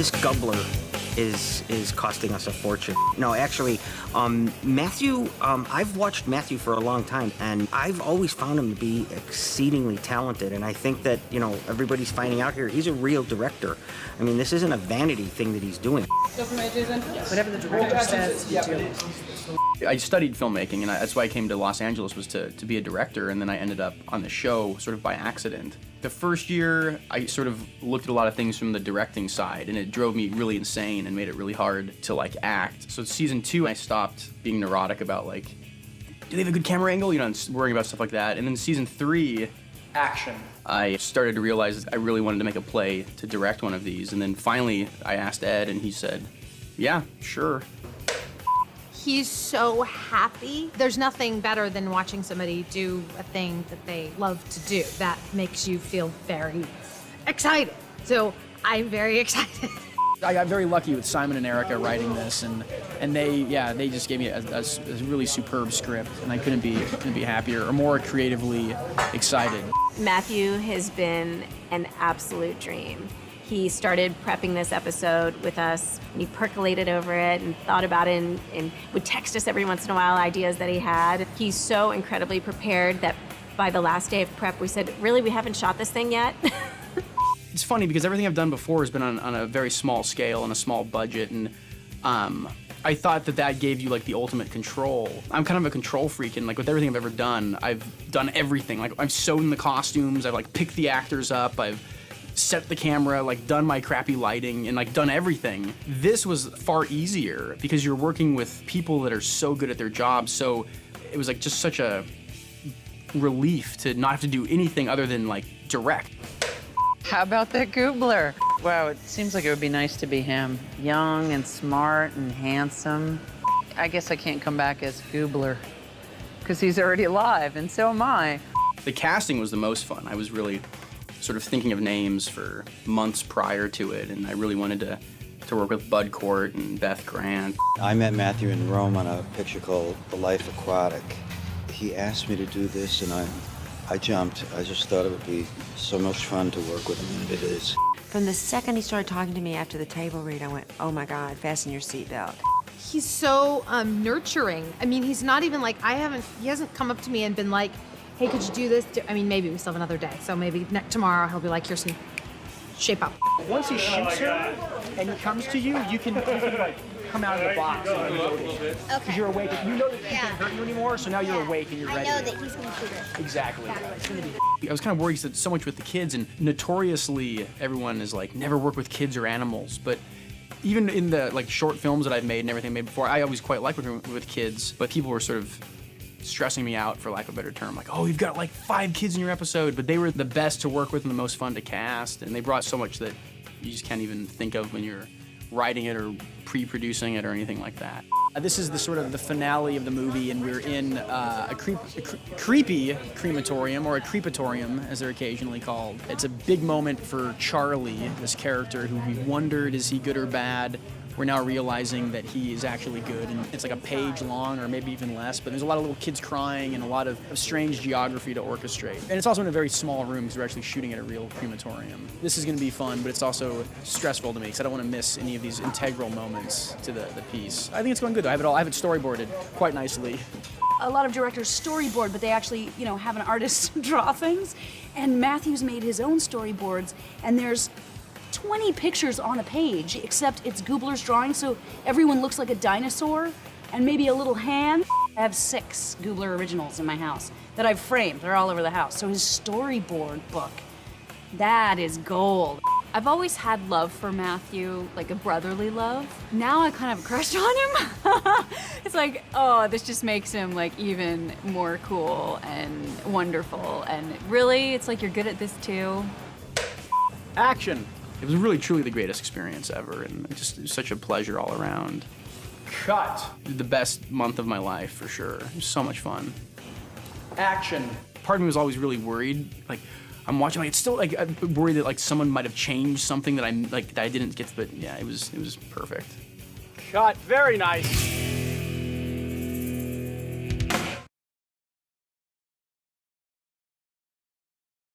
This Gubler is costing us a fortune. No, actually, Matthew, I've watched Matthew for a long time, and I've always found him to be exceedingly talented, and I think that, you know, everybody's finding out here, he's a real director. I mean, this isn't a vanity thing that he's doing. Go from A, Jason? Whatever the director says, you do. I studied filmmaking, and that's why I came to Los Angeles, was to be a director, and then I ended up on the show sort of by accident. The first year, I sort of looked at a lot of things from the directing side, and it drove me really insane and made it really hard to, like, act. So season 2, I stopped being neurotic about, like, do they have a good camera angle? You know, and worrying about stuff like that. And then season 3, Action. I started to realize I really wanted to make a play to direct one of these. And then finally, I asked Ed, and he said, yeah, sure. He's so happy. There's nothing better than watching somebody do a thing that they love to do. That makes you feel very excited. So I'm very excited. I got very lucky with Simon and Erica writing this, and they just gave me a really superb script, and I couldn't be happier or more creatively excited. Matthew has been an absolute dream. He started prepping this episode with us, and he percolated over it and thought about it and would text us every once in a while ideas that he had. He's so incredibly prepared that by the last day of prep, we said, really, we haven't shot this thing yet? It's funny because everything I've done before has been on a very small scale and a small budget, and I thought that gave you, like, the ultimate control. I'm kind of a control freak, and, like, with everything I've ever done, I've done everything. Like, I've sewn the costumes, I've, like, picked the actors up, I've set the camera, like, done my crappy lighting, and, like, done everything. This was far easier because you're working with people that are so good at their jobs, so it was, like, just such a relief to not have to do anything other than, like, direct. How about that Gubler? Wow, it seems like it would be nice to be him. Young and smart and handsome. I guess I can't come back as Gubler because he's already alive, and so am I. The casting was the most fun. I was really sort of thinking of names for months prior to it, and I really wanted to work with Bud Cort and Beth Grant. I met Matthew in Rome on a picture called The Life Aquatic. He asked me to do this, and I jumped. I just thought it would be so much fun to work with him, and it is. From the second he started talking to me after the table read, I went, oh my God, fasten your seatbelt. He's so nurturing. I mean, he's not even like, he hasn't come up to me and been like, hey, could you do this? I mean, maybe we still have another day. So maybe tomorrow he'll be like, here's some shape up. Once he shoots her and he comes to you, you can like come out of the box and Okay. Because you're awake. You know that he can't hurt you anymore, so now you're awake and you're ready. I know that he's going to shoot her. Exactly. I was kind of worried because it's so much with the kids, and notoriously everyone is like, never work with kids or animals, but even in the, like, short films that I've made and everything I made before, I always quite like working with kids, but people were sort of stressing me out, for lack of a better term, like, oh, you've got like 5 kids in your episode, but they were the best to work with and the most fun to cast, and they brought so much that you just can't even think of when you're writing it or pre-producing it or anything like that. This is the sort of the finale of the movie, and we're in a creepy crematorium, or a creepatorium, as they're occasionally called. It's a big moment for Charlie, this character who we wondered, is he good or bad? We're now realizing that he is actually good, and it's like a page long, or maybe even less, but there's a lot of little kids crying and a lot of strange geography to orchestrate. And it's also in a very small room because we're actually shooting at a real crematorium. This is going to be fun, but it's also stressful to me because I don't want to miss any of these integral moments to the piece. I think it's going good. I have it storyboarded quite nicely. A lot of directors storyboard, but they actually, you know, have an artist draw things. And Matthew's made his own storyboards, and there's 20 pictures on a page, except it's Gubler's drawing, so everyone looks like a dinosaur and maybe a little hand. I have 6 Gubler originals in my house that I've framed. They're all over the house. So his storyboard book, that is gold. I've always had love for Matthew, like a brotherly love. Now I kind of have a crush on him. It's like, oh, this just makes him like even more cool and wonderful. And really, it's like you're good at this too. Action! It was really, truly the greatest experience ever, and it was such a pleasure all around. Cut. The best month of my life, for sure. It was so much fun. Action. Part of me was always really worried, like, I'm watching, like, it's still, like, I'm worried that, like, someone might have changed something that I didn't get to, but yeah, it was perfect. Cut. Very nice.